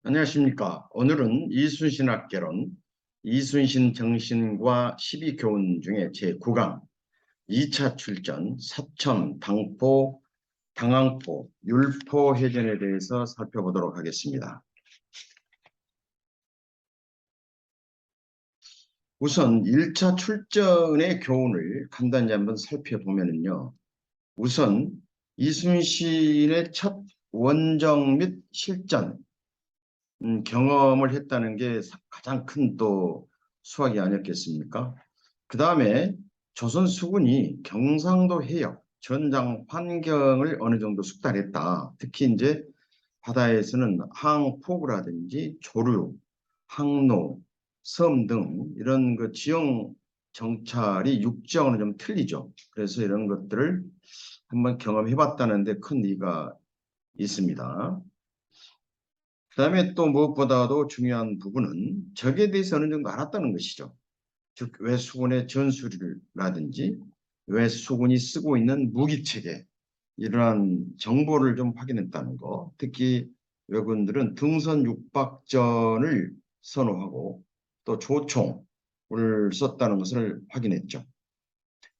안녕하십니까. 오늘은 이순신학개론, 이순신 정신과 12교훈 중에 제9강 2차 출전, 사천, 당포, 당항포, 율포 해전에 대해서 살펴보도록 하겠습니다. 우선 1차 출전의 교훈을 간단히 한번 살펴보면요. 우선 이순신의 첫 원정 및 실전, 경험을 했다는 게 가장 큰 또 수확이 아니었겠습니까? 그 다음에 조선 수군이 경상도 해역 전장 환경을 어느 정도 숙달했다. 특히 이제 바다에서는 항포구라든지 조류, 항로, 섬 등 이런 그 지형 정찰이 육지하고는 좀 틀리죠. 그래서 이런 것들을 한번 경험해봤다는 데 큰 의의가 있습니다. 그 다음에 또 무엇보다도 중요한 부분은 적에 대해서 어느 정도 알았다는 것이죠. 즉 외수군의 전술이라든지 외수군이 쓰고 있는 무기체계 이러한 정보를 좀 확인했다는 거. 특히 외군들은 등선 육박전을 선호하고 또 조총을 썼다는 것을 확인했죠.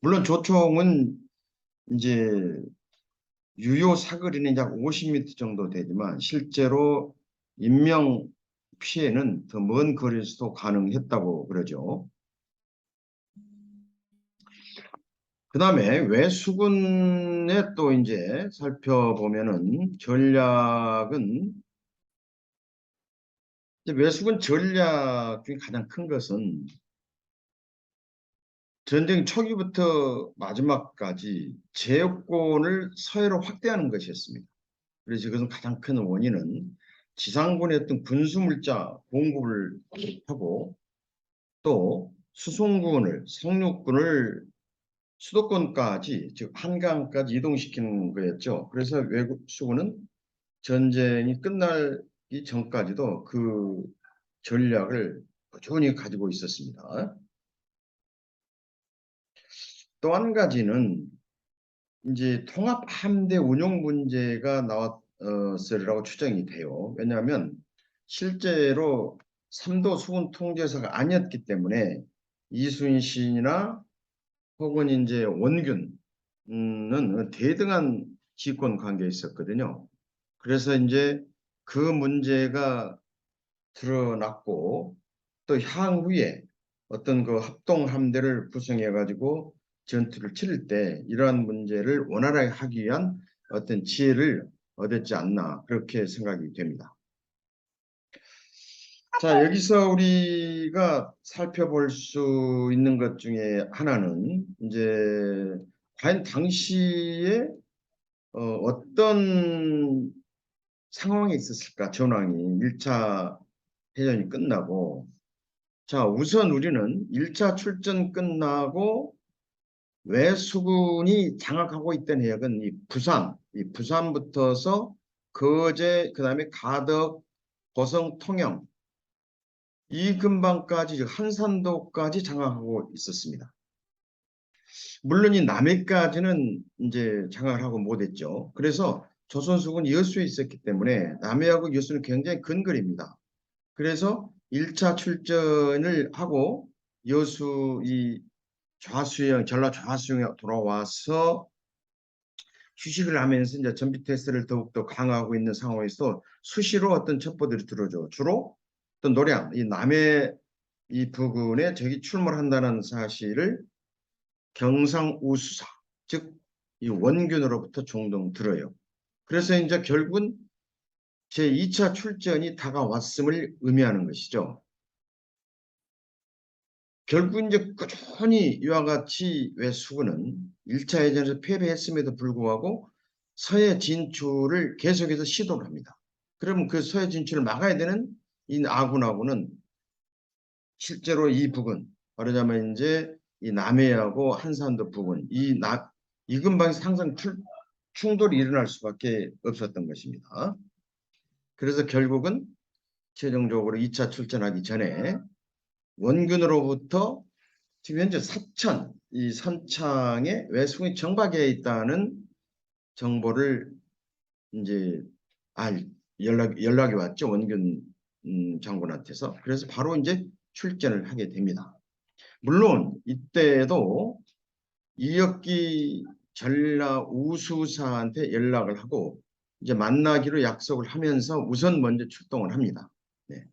물론 조총은 이제 유효 사거리는 약 50m 정도 되지만 실제로 인명 피해는 더 먼 거리에서도 가능했다고 그러죠. 그 다음에 외수군에 또 이제 살펴보면은 전략은 외수군 전략 중에 가장 큰 것은 전쟁 초기부터 마지막까지 제어권을 서해로 확대하는 것이었습니다. 그래서 그것은 가장 큰 원인은 지상군의 어떤 군수물자 공급을 하고 또 수송군을 상륙군을 수도권까지 즉 한강까지 이동시키는 거였죠. 그래서 외국 수군은 전쟁이 끝나기 전까지도 그 전략을 꾸준히 가지고 있었습니다. 또 한 가지는 이제 통합 함대 운용 문제가 나왔으리라고 추정이 돼요. 왜냐하면 실제로 삼도 수군 통제사가 아니었기 때문에 이순신이나 혹은 이제 원균은 대등한 지권 관계에 있었거든요. 그래서 이제 그 문제가 드러났고 또 향후에 어떤 그 합동 함대를 구성해 가지고 전투를 치를 때 이러한 문제를 원활하게 하기 위한 어떤 지혜를 얻었지 않나 그렇게 생각이 됩니다. 자, 여기서 우리가 살펴볼 수 있는 것 중에 하나는 이제 과연 당시에 어떤 상황이 있었을까? 전황이 1차 해전이 끝나고 자, 우선 우리는 1차 출전 끝나고 외수군이 장악하고 있던 해역은 이 부산부터서 거제, 그 다음에 가덕, 고성, 통영 이 근방까지 즉 한산도까지 장악하고 있었습니다. 물론 이 남해까지는 이제 장악을 하고 못했죠. 그래서 조선수군 여수에 있었기 때문에 남해하고 여수는 굉장히 근거리입니다. 그래서 1차 출전을 하고 여수 이 좌수영, 전라 좌수영에 돌아와서 휴식을 하면서 이제 전비 태세를 더욱더 강화하고 있는 상황에서 수시로 어떤 첩보들이 들어오죠. 주로 어떤 노량, 이 남해 이 부근에 적이 출몰한다는 사실을 경상우수사, 즉 이 원균으로부터 종종 들어요. 그래서 이제 결국은 제2차 출전이 다가왔음을 의미하는 것이죠. 결국 이제 꾸준히 이와 같이 외수군은 1차 예전에서 패배했음에도 불구하고 서해 진출을 계속해서 시도를 합니다. 그러면 그 서해 진출을 막아야 되는 이 아군하고는 실제로 이 부근, 말하자면 이제 이 남해하고 한산도 부근, 이 근방에서 항상 충돌이 일어날 수밖에 없었던 것입니다. 그래서 결국은 최종적으로 2차 출전하기 전에 원균으로부터 지금 현재 사천, 이 선창에 외수군이 정박해 있다는 정보를 이제 연락이 왔죠. 원균 장군한테서. 그래서 바로 이제 출전을 하게 됩니다. 물론 이때도 이혁기 전라 우수사한테 연락을 하고 이제 만나기로 약속을 하면서 우선 먼저 출동을 합니다. 네.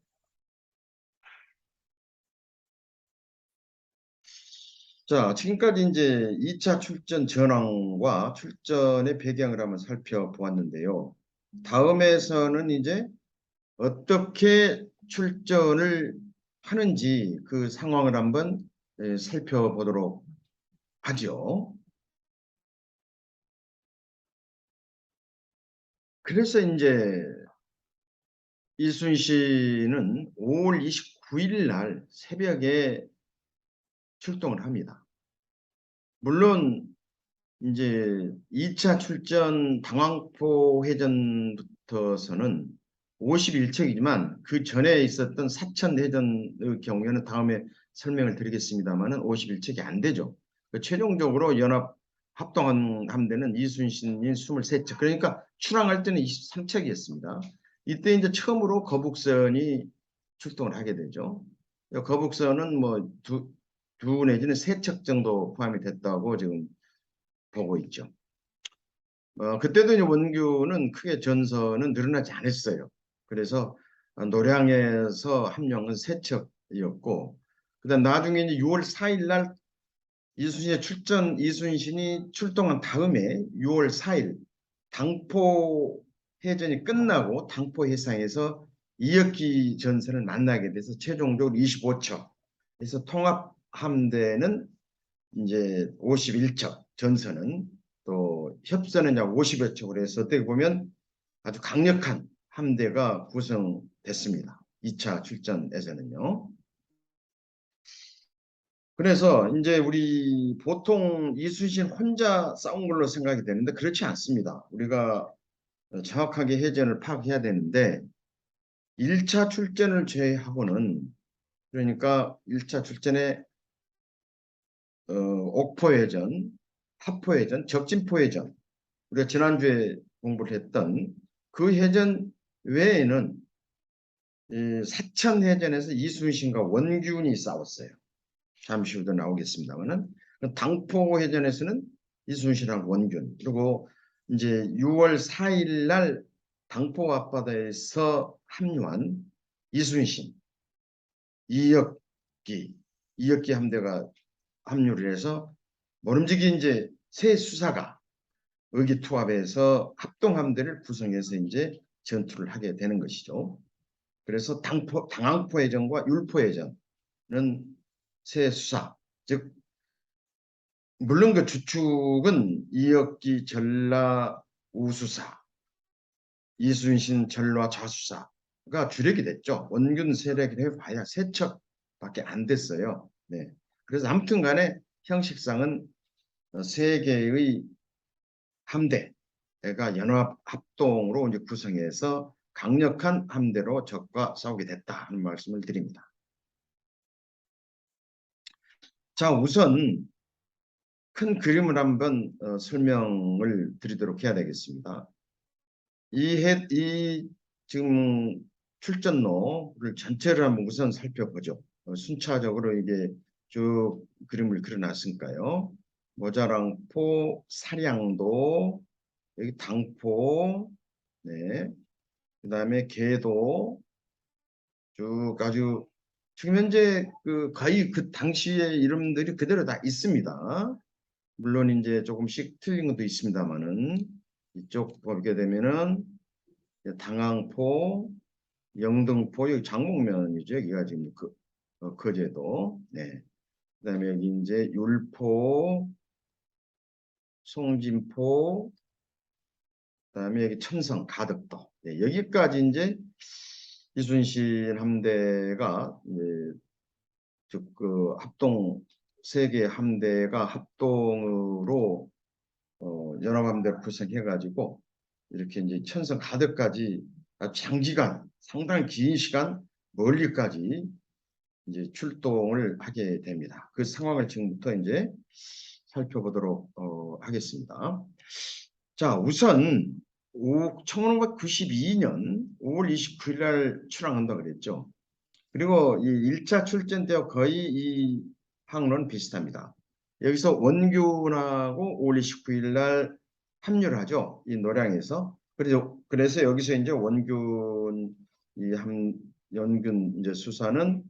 자, 지금까지 이제 2차 출전 전황과 출전의 배경을 한번 살펴보았는데요. 다음에서는 이제 어떻게 출전을 하는지 그 상황을 한번 살펴보도록 하죠. 그래서 이제 이순신은 5월 29일 날 새벽에 출동을 합니다. 물론 이제 2차 출전 당황포 해전부터서는 51척이지만 그 전에 있었던 사천 해전의 경우에는 다음에 설명을 드리겠습니다만은 51척이 안 되죠. 최종적으로 연합 합동한 함대는 이순신이 23척. 그러니까 출항할 때는 23척이었습니다. 이때 이제 처음으로 거북선이 출동을 하게 되죠. 거북선은 뭐 두 내지는 세 척 정도 포함이 됐다고 지금 보고 있죠. 그때도 이제 원규는 크게 전선은 늘어나지 않았어요. 그래서 노량에서 함량은 세 척이었고, 그다음 나중에 이제 6월 4일 날 이순신이 출동한 다음에 6월 4일 당포 해전이 끝나고 당포 해상에서 이혁기 전선을 만나게 돼서 최종적으로 25척. 그래서 통합 함대는 이제 51척, 전선은 또 협선은 약 50여 척으로 해서 어떻게 보면 아주 강력한 함대가 구성됐습니다. 2차 출전에서는요. 그래서 이제 우리 보통 이순신 혼자 싸운 걸로 생각이 되는데 그렇지 않습니다. 우리가 정확하게 해전을 파악해야 되는데 1차 출전을 제외하고는, 그러니까 1차 출전에 옥포해전, 합포해전, 적진포해전, 우리가 지난주에 공부를 했던 그 해전 외에는 사천해전에서 이순신과 원균이 싸웠어요. 잠시 후도 나오겠습니다만은 당포해전에서는 이순신하고 원균, 그리고 이제 6월 4일 날 당포 앞바다에서 합류한 이순신, 이혁기, 이혁기 함대가 합류를 해서 모름지기 이제 새 수사가 의기투합해서 합동함대를 구성해서 이제 전투를 하게 되는 것이죠. 그래서 당항포해전과 율포해전은 새 수사, 즉 물론 그 주축은 이혁기 전라 우수사, 이순신 전라 좌수사가 주력이 됐죠. 원균 세력이 해봐야 세 척밖에 안 됐어요. 네. 그래서 아무튼간에 형식상은 세 개의 함대가 연합 합동으로 이제 구성해서 강력한 함대로 적과 싸우게 됐다 하는 말씀을 드립니다. 자, 우선 큰 그림을 한번 설명을 드리도록 해야 되겠습니다. 이 지금 출전로를 전체를 한번 우선 살펴보죠. 순차적으로 이게 쭉 그림을 그려놨으니까요. 모자랑포, 사량도, 여기 당포, 네, 그다음에 계도, 쭉 아주 지금 현재 그 거의 그 당시의 이름들이 그대로 다 있습니다. 물론 이제 조금씩 틀린 것도 있습니다만은 이쪽 보게 되면은 당항포, 영등포, 여기 장목면이죠. 여기가 지금 거제도. 네. 그다음에 여기 이제 율포, 송진포, 그다음에 여기 천성, 가덕도. 네, 여기까지 이제 이순신 함대가 이제 즉그 합동 세계 함대가 합동으로 연합함대를 구성해가지고 이렇게 이제 천성 가덕까지 장기간 상당히 긴 시간 멀리까지 이제 출동을 하게 됩니다. 그 상황을 지금부터 이제 살펴보도록 하겠습니다. 자, 우선 1992년 5월 29일 날 출항한다 그랬죠. 그리고 이 1차 출전 때와 거의 이 항로는 비슷합니다. 여기서 원균하고 5월 29일 날 합류를 하죠. 이 노량에서. 그래서 여기서 이제 원균 연균 이제 수사는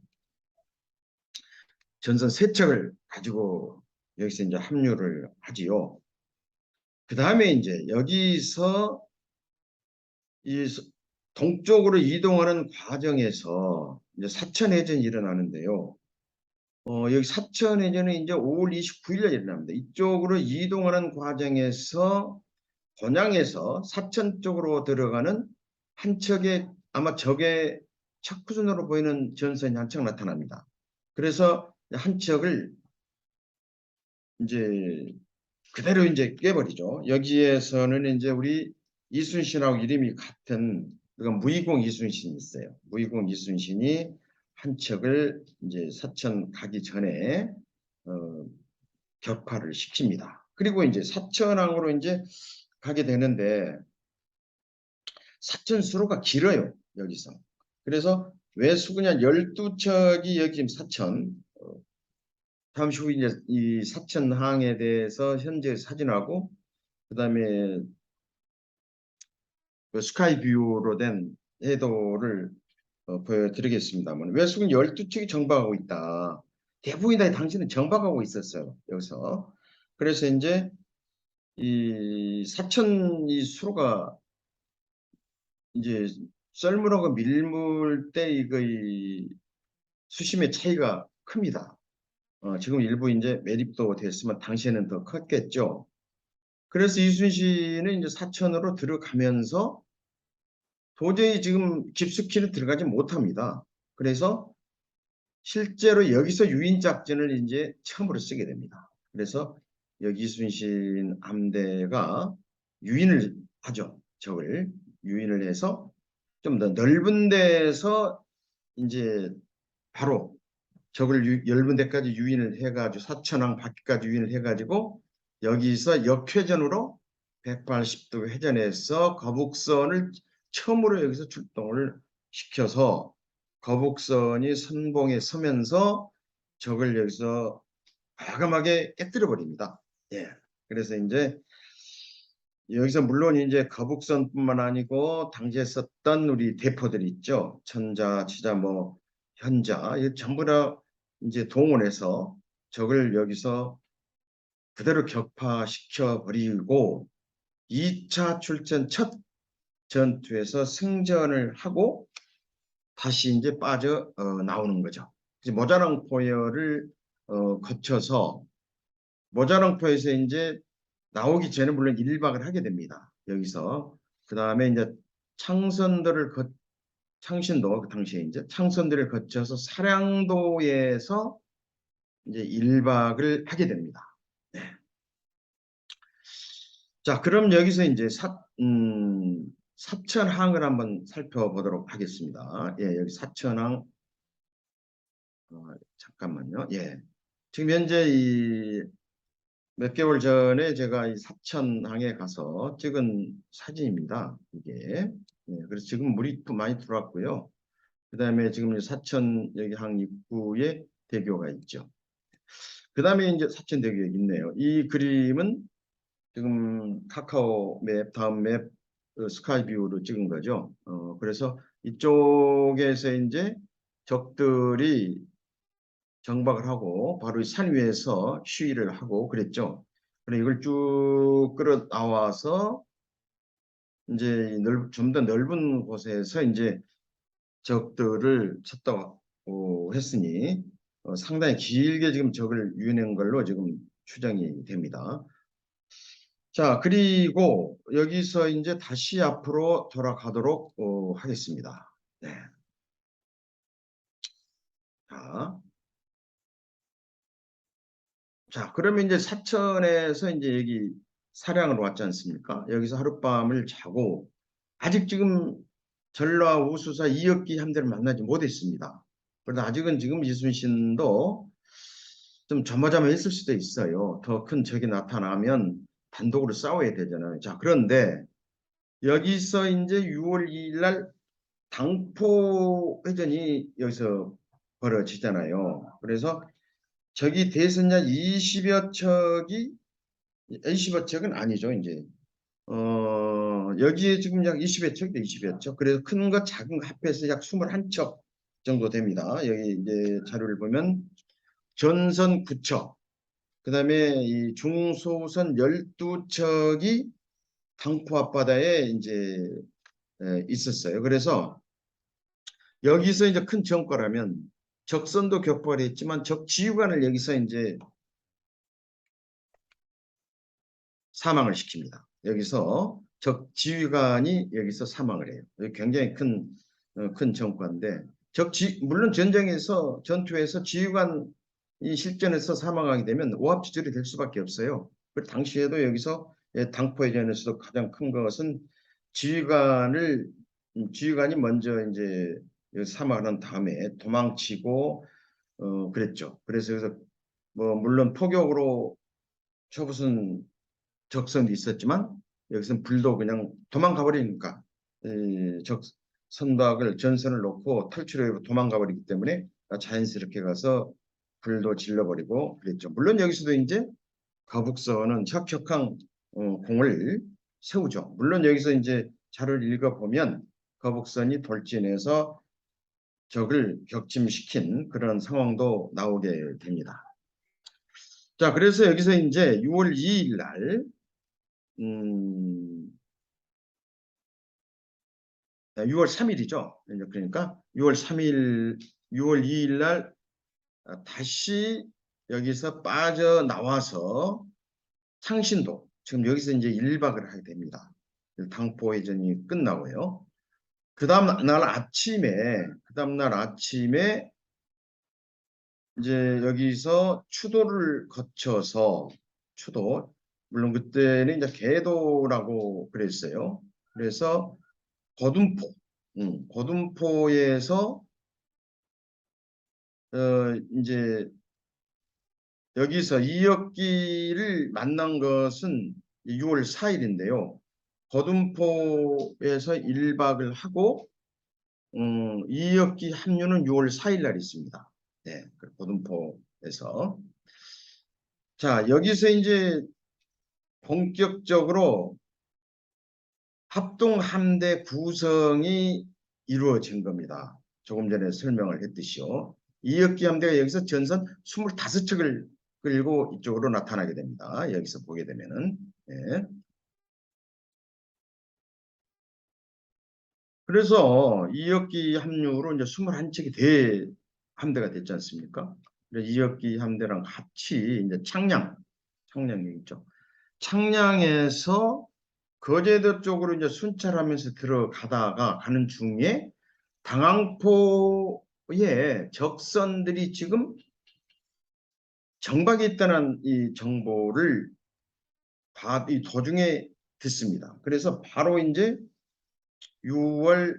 전선 세 척을 가지고 여기서 이제 합류를 하지요. 그 다음에 이제 여기서 이 동쪽으로 이동하는 과정에서 이제 사천해전이 일어나는데요. 여기 사천해전은 이제 5월 29일에 일어납니다. 이쪽으로 이동하는 과정에서 본양에서 사천 쪽으로 들어가는 한 척의 아마 적의 척후순으로 보이는 전선이 한 척 나타납니다. 그래서 한 척을 이제 그대로 이제 깨버리죠. 여기에서는 이제 우리 이순신하고 이름이 같은 무의공 이순신이 있어요. 무의공 이순신이 한 척을 이제 사천 가기 전에 어, 격파를 시킵니다. 그리고 이제 사천항으로 이제 가게 되는데 사천 수로가 길어요. 여기서. 그래서 왜수군이 12척이 여기 지금 사천 잠시 후 이제 이 사천항에 대해서 현재 사진하고 그다음에 그 스카이뷰로 된 해도를 보여드리겠습니다만 왜수군 12척이 정박하고 있다. 대부분이 다 당신은 정박하고 있었어요. 여기서. 그래서 이제 이 사천 이 수로가 이제 썰물하고 밀물 때 이거 이 수심의 차이가 큽니다. 지금 일부 이제 매립도 됐으면 당시에는 더 컸겠죠. 그래서 이순신은 이제 사천으로 들어가면서 도저히 지금 깊숙이는 들어가지 못합니다. 그래서 실제로 여기서 유인 작전을 이제 처음으로 쓰게 됩니다. 그래서 여기 이순신 함대가 유인을 하죠. 적을 유인을 해서 좀 더 넓은 데서 이제 바로 적을 넓은 데까지 유인을 해가지고 사천항 밖까지 유인을 해가지고 여기서 역회전으로 180도 회전해서 거북선을 처음으로 여기서 출동을 시켜서 거북선이 선봉에 서면서 적을 여기서 과감하게 깨뜨려 버립니다. 예. 그래서 이제 여기서 물론 이제 거북선뿐만 아니고 당시에 썼던 우리 대포들 있죠. 천자, 지자, 뭐 현자, 전부 다 이제 동원해서 적을 여기서 그대로 격파시켜 버리고 2차 출전 첫 전투에서 승전을 하고 다시 이제 빠져 나오는 거죠. 모자랑 포열을 거쳐서 모자랑 포에서 이제 나오기 전에 물론 1박을 하게 됩니다. 여기서 그 다음에 이제 창신도 그 당시에 이제 창선들을 거쳐서 사량도에서 이제 1박을 하게 됩니다. 네. 자, 그럼 여기서 이제 사천항을 한번 살펴보도록 하겠습니다. 예, 여기 사천항 잠깐만요. 예, 지금 현재 이 몇 개월 전에 제가 이 사천항에 가서 찍은 사진입니다. 이게. 예, 그래서 지금 물이 또 많이 들어왔고요. 그 다음에 지금 사천 여기 항 입구에 대교가 있죠. 그 다음에 이제 사천대교가 있네요. 이 그림은 지금 카카오 맵, 다음 맵, 스카이뷰로 찍은 거죠. 그래서 이쪽에서 이제 적들이 정박을 하고 바로 이 산 위에서 시위를 하고 그랬죠. 그래 이걸 쭉 끌어 나와서 이제 좀 더 넓은 곳에서 이제 적들을 쳤다고 했으니 상당히 길게 지금 적을 유인한 걸로 지금 추정이 됩니다. 자, 그리고 여기서 이제 다시 앞으로 돌아가도록 하겠습니다. 네. 자, 그러면 이제 사천에서 이제 여기 사량으로 왔지 않습니까? 여기서 하룻밤을 자고 아직 지금 전라 우수사 이역기 함대를 만나지 못했습니다. 그런데 아직은 지금 이순신도 좀 조마조마했을 수도 있어요. 더 큰 적이 나타나면 단독으로 싸워야 되잖아요. 자, 그런데 여기서 이제 6월 2일 날 당포 회전이 여기서 벌어지잖아요. 그래서 저기 대선자 20여 척이 20여 척은 아니죠. 이제 여기에 지금 약 20여 척, 20여 척. 그래서 큰 거 작은 거 합해서 약 21척 정도 됩니다. 여기 이제 자료를 보면 전선 9척, 그다음에 이 중소선 12척이 당포 앞바다에 이제 있었어요. 그래서 여기서 이제 큰 정과라면 적선도 격발이 했지만 적지휘관을 여기서 이제 사망을 시킵니다. 여기서 적지휘관이 여기서 사망을 해요. 굉장히 큰 정과인데 물론 전쟁에서 전투에서 지휘관이 실전에서 사망하게 되면 오합지졸이 될 수밖에 없어요. 그 당시에도 여기서 당포해전에서도 가장 큰 것은 지휘관을 지휘관이 먼저 이제 사망한 다음에 도망치고 그랬죠. 그래서 뭐 물론 포격으로 쳐부순 적선도 있었지만 여기서는 불도 그냥 도망가 버리니까 적 선박을 전선을 놓고 탈출해 도망가 버리기 때문에 자연스럽게 가서 불도 질러버리고 그랬죠. 물론 여기서도 이제 거북선은 혁혁한 공을 세우죠. 물론 여기서 이제 자료를 읽어보면 거북선이 돌진해서 적을 격침시킨 그런 상황도 나오게 됩니다. 자, 그래서 여기서 이제 6월 2일 날, 6월 3일이죠. 그러니까 6월 3일, 6월 2일 날 다시 여기서 빠져나와서 창신도, 지금 여기서 이제 1박을 하게 됩니다. 당포회전이 끝나고요. 그 다음날 아침에 이제 여기서 추도를 거쳐서 물론 그때는 이제 계도라고 그랬어요. 그래서 거둔포, 거둔포에서 이제 여기서 이역기를 만난 것은 6월 4일인데요. 거둔포에서 1박을 하고 이역기 합류는 6월 4일 날 있습니다. 네, 거둔포에서. 자, 여기서 이제 본격적으로 합동함대 구성이 이루어진 겁니다. 조금 전에 설명을 했듯이요. 이역기 함대가 여기서 전선 25척을 끌고 이쪽으로 나타나게 됩니다. 여기서 보게 되면은. 예. 그래서 이역기 합류로 이제 21척이 함대가 됐지 않습니까? 이역기 함대랑 같이 이제 창량이 있죠. 창량에서 거제도 쪽으로 이제 순찰하면서 들어가다가 가는 중에 당항포에 적선들이 지금 정박이 있다는 이 정보를 이 도중에 듣습니다. 그래서 바로 이제 6월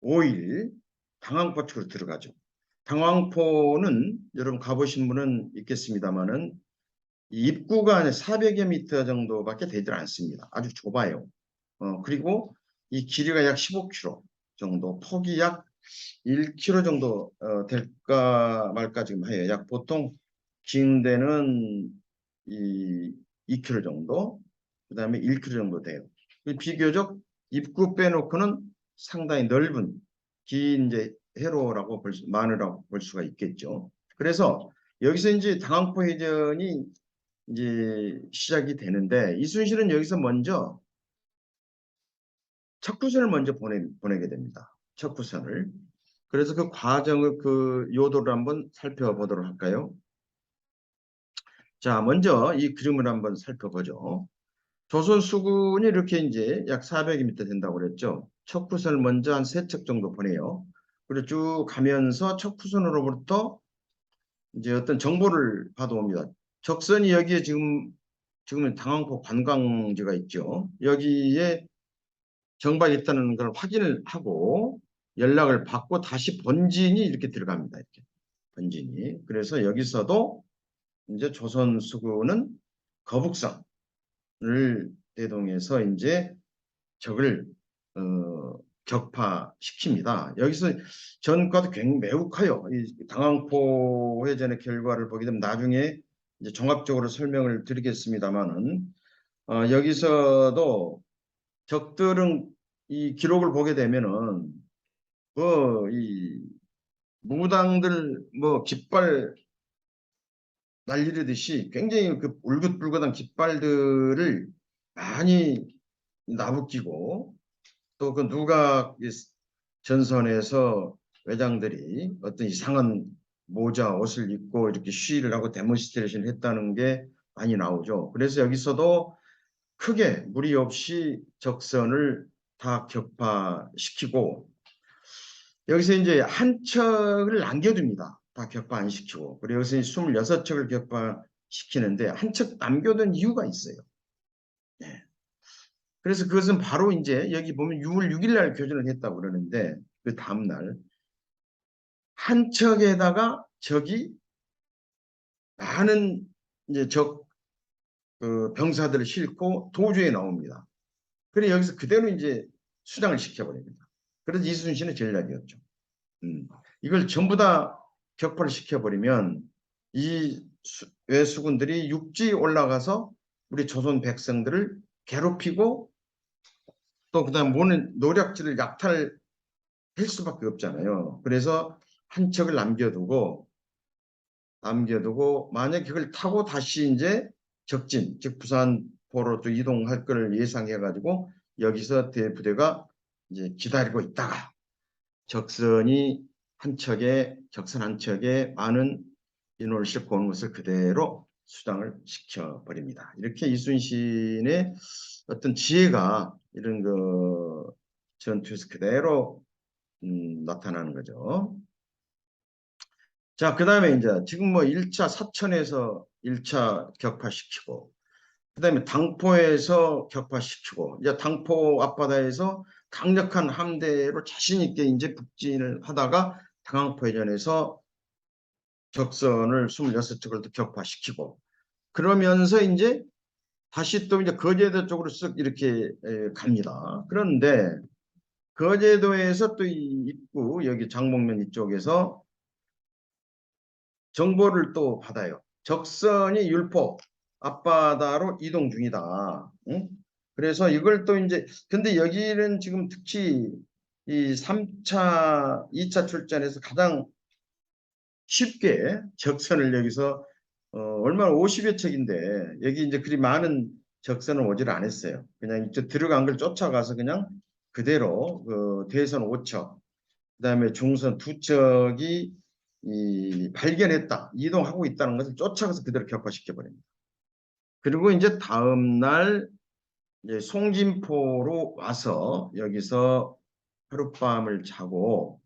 5일 당항포 쪽으로 들어가죠. 당항포는 여러분 가보신 분은 있겠습니다만은 입구가 400여 미터 정도밖에 되질 않습니다. 아주 좁아요. 그리고 이 길이가 약 15km 정도, 폭이 약 1km 정도 될까 말까 지금 해요. 약 보통 긴 데는 2km 정도, 그 다음에 1km 정도 돼요. 비교적 입구 빼놓고는 상당히 넓은 긴 이제 해로라고 마누라고 볼 수가 있겠죠. 그래서 여기서 이제 당항포 해전이 이제 시작이 되는데 이순신은 여기서 먼저 척후선을 먼저 보내게 됩니다. 척후선을. 그래서 그 과정을 그 요도를 한번 살펴보도록 할까요? 자, 먼저 이 그림을 한번 살펴보죠. 조선 수군이 이렇게 이제 약 400m 된다고 그랬죠. 척후선을 먼저 한 3척 정도 보내요. 그리고 쭉 가면서 척후선으로부터 이제 어떤 정보를 받아옵니다. 적선이 여기에 지금은 당항포 관광지가 있죠. 여기에 정박이 있다는 걸 확인을 하고 연락을 받고 다시 본진이 이렇게 들어갑니다. 이렇게 본진이. 그래서 여기서도 이제 조선 수군은 거북선을 대동해서 이제 적을 격파시킵니다. 여기서 전과도 굉장히 매우 커요. 이 당황포 회전의 결과를 보게 되면 나중에 이제 종합적으로 설명을 드리겠습니다만은 여기서도 적들은 이 기록을 보게 되면은 이 무당들 깃발 날리듯이 굉장히 그 울긋불긋한 깃발들을 많이 나부끼고 또 그 누가 전선에서 외장들이 어떤 이상한 모자 옷을 입고 이렇게 시위를 하고 데몬스트레이션을 했다는 게 많이 나오죠. 그래서 여기서도 크게 무리 없이 적선을 다 격파시키고 여기서 이제 한 척을 남겨둡니다. 다 격파 안 시키고. 그리고 여기서 26척을 격파시키는데 한 척 남겨둔 이유가 있어요. 네. 그래서 그것은 바로 이제 여기 보면 6월 6일 날 교전을 했다고 그러는데 그 다음날 한 척에다가 적이 많은 이제 병사들을 싣고 도주에 나옵니다. 그래 여기서 그대로 이제 수장을 시켜버립니다. 그래서 이순신의 전략이었죠. 이걸 전부 다 격파를 시켜버리면 이 외수군들이 육지에 올라가서 우리 조선 백성들을 괴롭히고 또 그다음 모든 노략질을 약탈할 수밖에 없잖아요. 그래서 한 척을 남겨두고 만약 그걸 타고 다시 이제 적진 즉 부산포로 또 이동할 걸 예상해 가지고 여기서 대부대가 이제 기다리고 있다가 적선 한 척에 많은 인원을 싣고 오는 것을 그대로 수장을 시켜버립니다. 이렇게 이순신의 어떤 지혜가 이런 그 전투에서 그대로 나타나는 거죠. 자, 그 다음에 이제 지금 1차 사천에서 1차 격파시키고 그 다음에 당포에서 격파시키고 이제 당포 앞바다에서 강력한 함대로 자신 있게 이제 북진을 하다가 당항포해전에서 적선을 26척을 또 격파시키고 그러면서 이제 다시 또 이제 거제도 쪽으로 쓱 이렇게 갑니다. 그런데 거제도에서 또 이 입구 여기 장목면 이쪽에서 정보를 또 받아요. 적선이 율포 앞바다로 이동 중이다. 응? 그래서 이걸 또 이제 근데 여기는 지금 특히 이 3차, 2차 출전에서 가장 쉽게 적선을 여기서 얼마나 50여 척인데 여기 이제 그리 많은 적선을 오지를 안 했어요. 그냥 이쪽 들어간 걸 쫓아가서 그냥 그대로 대선 5척, 그다음에 중선 2척이 발견했다, 이동하고 있다는 것을 쫓아가서 그대로 격파시켜 버립니다. 그리고 이제 다음 날 이제 송진포로 와서 여기서 하룻밤을 자고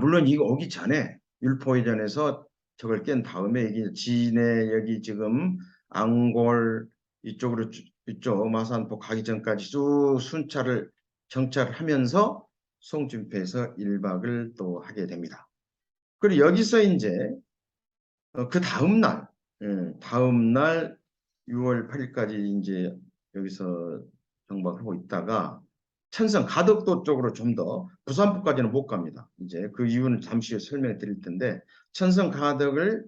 물론 이거 오기 전에 율포해전에서 적을 깬 다음에 여기 진해 여기 지금 앙골 이쪽으로 이쪽 마산포 가기 전까지 쭉 순찰을 정찰을 하면서 송진포에서 1박을 또 하게 됩니다. 그리고 여기서 이제 그 다음 날 6월 8일까지 이제 여기서 정박하고 있다가 천성 가덕도 쪽으로 좀 더 부산포까지는 못 갑니다. 이제 그 이유는 잠시 후에 설명해 드릴 텐데 천성 가덕을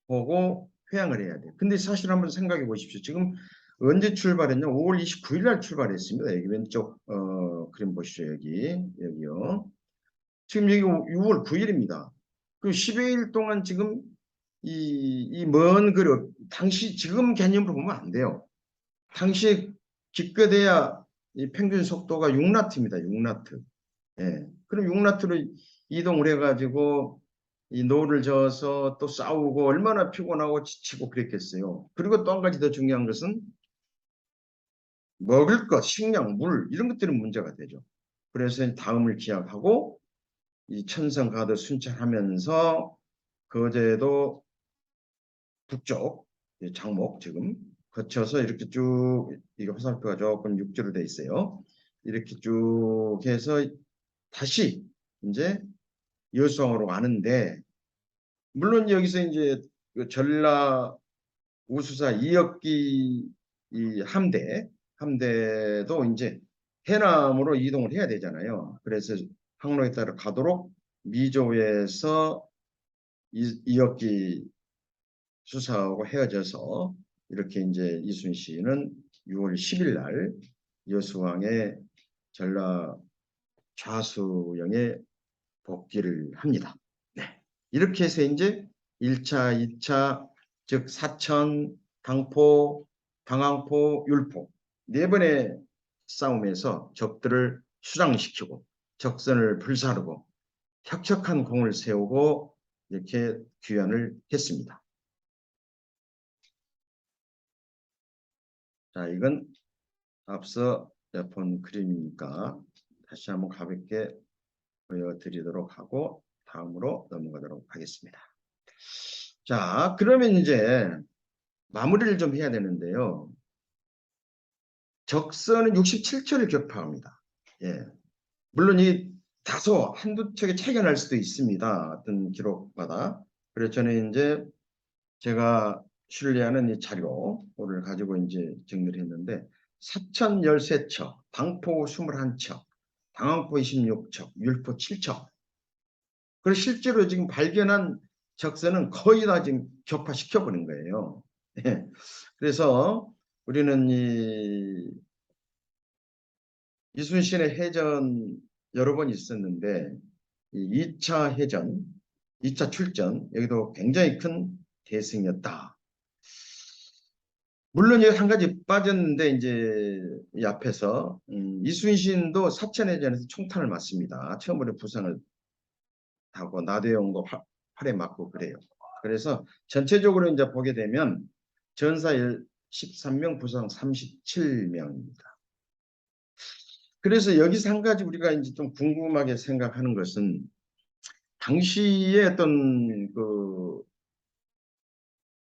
보고 회항을 해야 돼요. 근데 사실 한번 생각해 보십시오. 지금 언제 출발했냐? 5월 29일 날 출발했습니다. 여기 왼쪽 그림 보시죠. 여기요. 지금 여기 6월 9일입니다. 그 10여일 동안 지금 이 먼 그릇 당시 지금 개념으로 보면 안 돼요. 당시 기껏해야 이 평균 속도가 6나트입니다. 6나트. 예. 그럼 6나트로 이동을 해가지고 이 노를 저어서 또 싸우고 얼마나 피곤하고 지치고 그랬겠어요. 그리고 또 한 가지 더 중요한 것은 먹을 것, 식량, 물 이런 것들이 문제가 되죠. 그래서 다음을 기약하고 이 천성 가도 순찰하면서 거제도 북쪽 장목 지금 거쳐서 이렇게 쭉 이게 화살표가 조금 육지로 돼 있어요. 이렇게 쭉 해서 다시 이제 여수항으로 가는데 물론 여기서 이제 그 전라 우수사 이역기 이 함대도 이제 해남으로 이동을 해야 되잖아요. 그래서 항로에 따라 가도록 미조에서 이역기 수사하고 헤어져서 이렇게 이제 이순신은 6월 10일 날 여수왕의 전라 좌수영에 복귀를 합니다. 네. 이렇게 해서 이제 1차, 2차, 즉 사천, 당포, 당항포, 율포 네 번의 싸움에서 적들을 수장시키고 적선을 불사르고 혁혁한 공을 세우고 이렇게 귀환을 했습니다. 자, 이건 앞서 본 그림이니까 다시 한번 가볍게 보여드리도록 하고 다음으로 넘어가도록 하겠습니다. 자, 그러면 이제 마무리를 좀 해야 되는데요. 적선은 67초를 격파합니다. 예. 물론 이 다소 한두 척의 차이가 날 수도 있습니다. 어떤 기록마다. 그래서 저는 이제 제가 신뢰하는 이 자료를 가지고 이제 정리를 했는데 사천 13척, 당포 21척, 당항포 26척, 율포 7척. 그리고 실제로 지금 발견한 적선은 거의 다 지금 격파시켜버린 거예요. 예. 그래서 우리는 이순신의 해전 여러 번 있었는데 이 2차 해전, 2차 출전 여기도 굉장히 큰 대승이었다. 물론 여기 한 가지 빠졌는데 이제 이 앞에서 이순신도 사천해전에서 총탄을 맞습니다. 처음으로 부상을 하고 나대용도 팔에 맞고 그래요. 그래서 전체적으로 이제 보게 되면 전사 13명, 부상 37명입니다. 그래서 여기서 한 가지 우리가 이제 좀 궁금하게 생각하는 것은 당시에 어떤 그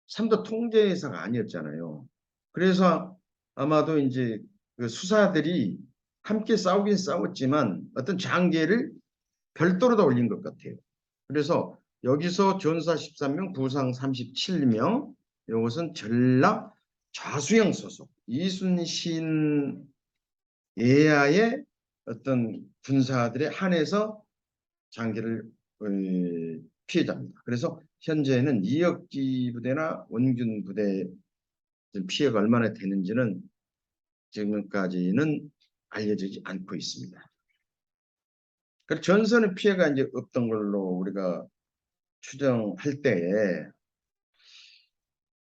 삼도 통제사가 아니었잖아요. 그래서 아마도 이제 그 수사들이 함께 싸우긴 싸웠지만 어떤 장계를 별도로 다 올린 것 같아요. 그래서 여기서 전사 13명, 부상 37명, 이것은 전라 좌수영 소속 이순신 예하의 어떤 군사들에 한해서 장기를 피해자입니다. 그래서 현재는 이혁기 부대나 원균 부대 피해가 얼마나 되는지는 지금까지는 알려지지 않고 있습니다. 그래서 전선의 피해가 이제 없던 걸로 우리가 추정할 때에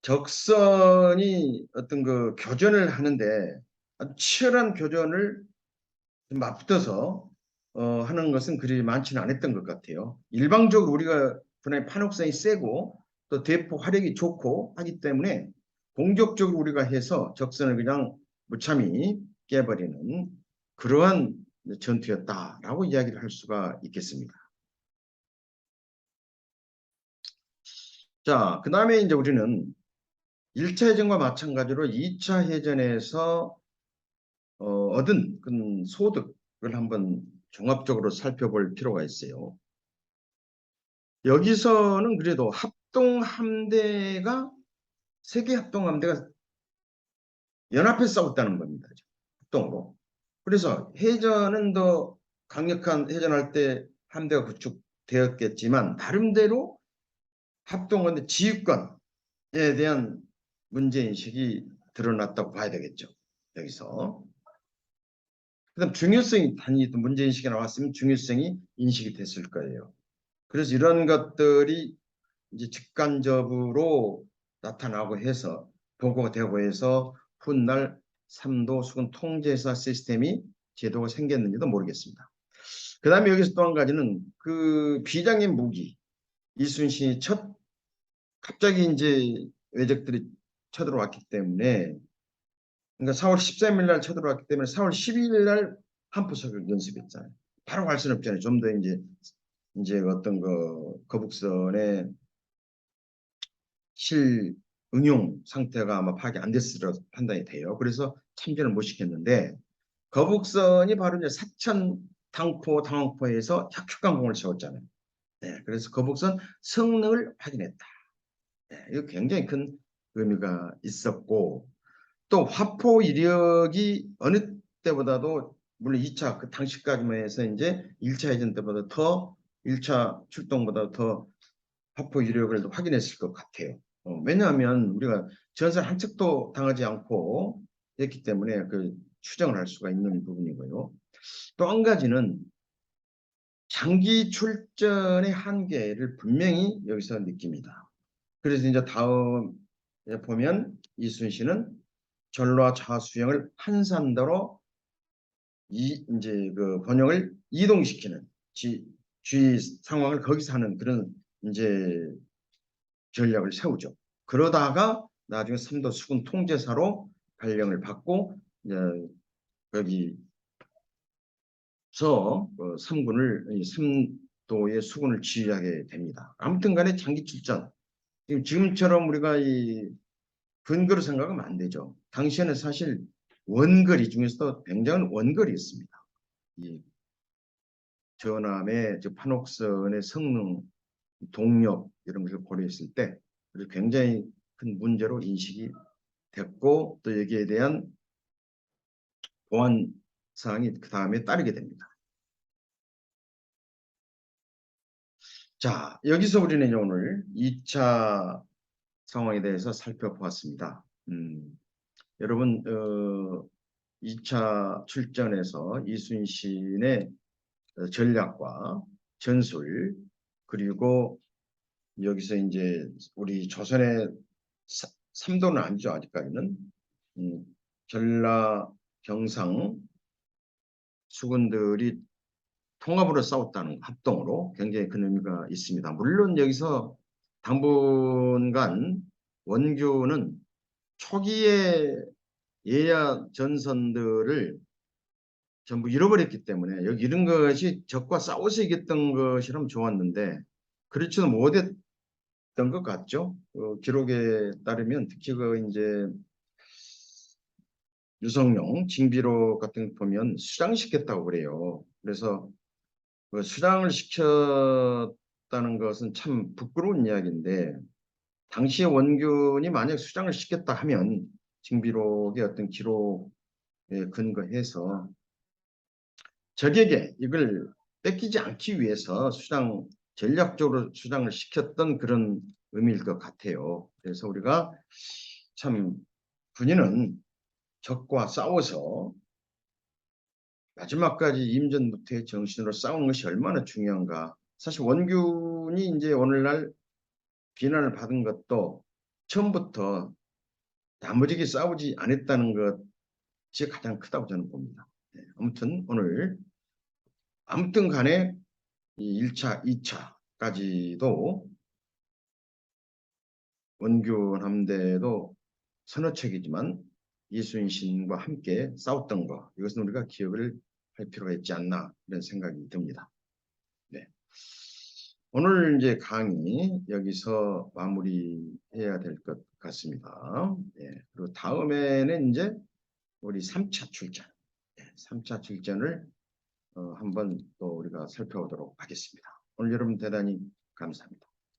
적선이 어떤 그 교전을 하는데 아주 치열한 교전을 맞붙어서 하는 것은 그리 많지는 않았던 것 같아요. 일방적으로 우리가 분명히 판혹성이 세고 또 대포 화력이 좋고 하기 때문에 공격적으로 우리가 해서 적선을 그냥 무참히 깨버리는 그러한 전투였다라고 이야기를 할 수가 있겠습니다. 자, 그 다음에 이제 우리는 1차 해전과 마찬가지로 2차 해전에서 얻은 그 소득을 한번 종합적으로 살펴볼 필요가 있어요. 여기서는 그래도 합동함대가 세계 합동함대가 연합해 싸웠다는 겁니다. 합동으로. 그래서 해전은 더 강력한 해전할 때 함대가 구축되었겠지만 나름대로 합동함대 지휘권에 대한 문제인식이 드러났다고 봐야 되겠죠. 여기서. 그다음 중요성이 단위 문제인식이 나왔으면 중요성이 인식이 됐을 거예요. 그래서 이런 것들이 이제 직간접으로 나타나고 해서 보고가 되고 해서 훗날 삼도 수군 통제사 시스템이 제도가 생겼는지도 모르겠습니다. 그 다음에 여기서 또 한 가지는 그 비장의 무기 이순신이 갑자기 이제 외적들이 쳐들어왔기 때문에 그러니까 4월 13일 날 쳐들어왔기 때문에 4월 12일 날 한포석을 연습했잖아요. 바로 갈 수는 없잖아요. 좀 더 이제 어떤 그 거북선의 실응용 상태가 아마 파악이 안 됐으리라 판단이 돼요. 그래서 참전을 못 시켰는데 거북선이 바로 이제 사천 당포 당항포에서 혁혁한 공을 세웠잖아요. 네, 그래서 거북선 성능을 확인했다. 네, 이거 굉장히 큰 의미가 있었고 또 화포 이력이 어느 때보다도 물론 2차 그 당시까지만 해서 이제 1차 해전 때보다 더 1차 출동보다 더 화포 이력을 확인했을 것 같아요. 왜냐하면 우리가 전설 한 척도 당하지 않고 했기 때문에 그 추정을 할 수가 있는 부분이고요. 또 한 가지는 장기 출전의 한계를 분명히 여기서 느낍니다. 그래서 이제 다음에 보면 이순신은 전라 좌수영을 한산도로 이제 그 번영을 이동시키는 주의 상황을 거기서 하는 그런 이제 전략을 세우죠. 그러다가 나중에 삼도 수군 통제사로 발령을 받고 이제 거기서 삼군을 삼도의 수군을 지휘하게 됩니다. 아무튼간에 장기 출전. 지금처럼 우리가 이 근거로 생각하면 안 되죠. 당시에는 사실 원거리 중에서도 굉장한 원거리였습니다. 이 전함의 판옥선의 성능, 동력 이런 것을 고려했을 때 굉장히 큰 문제로 인식이 됐고 또 여기에 대한 보완 사항이 그 다음에 따르게 됩니다. 자, 여기서 우리는 오늘 2차 상황에 대해서 살펴보았습니다. 여러분 2차 출전에서 이순신의 전략과 전술 그리고 여기서 이제 우리 조선의 삼도는 아니죠 아직까지는 전라 경상 수군들이 통합으로 싸웠다는 합동으로 굉장히 큰 의미가 있습니다. 물론 여기서 당분간 원규는 초기에 예야 전선들을 전부 잃어버렸기 때문에 여기 이런 것이 적과 싸워서 이겼던 것이라면 좋았는데 그렇지도 못했던 것 같죠. 기록에 따르면 특히 그 이제 유성룡 징비록 같은 거 보면 수장시켰다고 그래요. 그래서 그 수장을 시켰다는 것은 참 부끄러운 이야기인데 당시에 원균이 만약 수장을 시켰다 하면 징비록의 어떤 기록에 근거해서 적에게 이걸 뺏기지 않기 위해서 전략적으로 수장을 시켰던 그런 의미일 것 같아요. 그래서 우리가 참 군인은 적과 싸워서 마지막까지 임전무태의 정신으로 싸우는 것이 얼마나 중요한가. 사실 원균이 이제 오늘날 비난을 받은 것도 처음부터 야무지게 싸우지 않았다는 것이 가장 크다고 저는 봅니다. 아무튼 오늘 아무튼 간에 이 1차, 2차까지도 원균 함대도 서너 척이지만 이순신과 함께 싸웠던 거 이것은 우리가 기억을 할 필요가 있지 않나 이런 생각이 듭니다. 네. 오늘 이제 강의 여기서 마무리해야 될 것 같습니다. 네. 그리고 다음에는 이제 우리 3차 출전, 3차 출전을 한번 또 우리가 살펴보도록 하겠습니다. 오늘 여러분 대단히 감사합니다.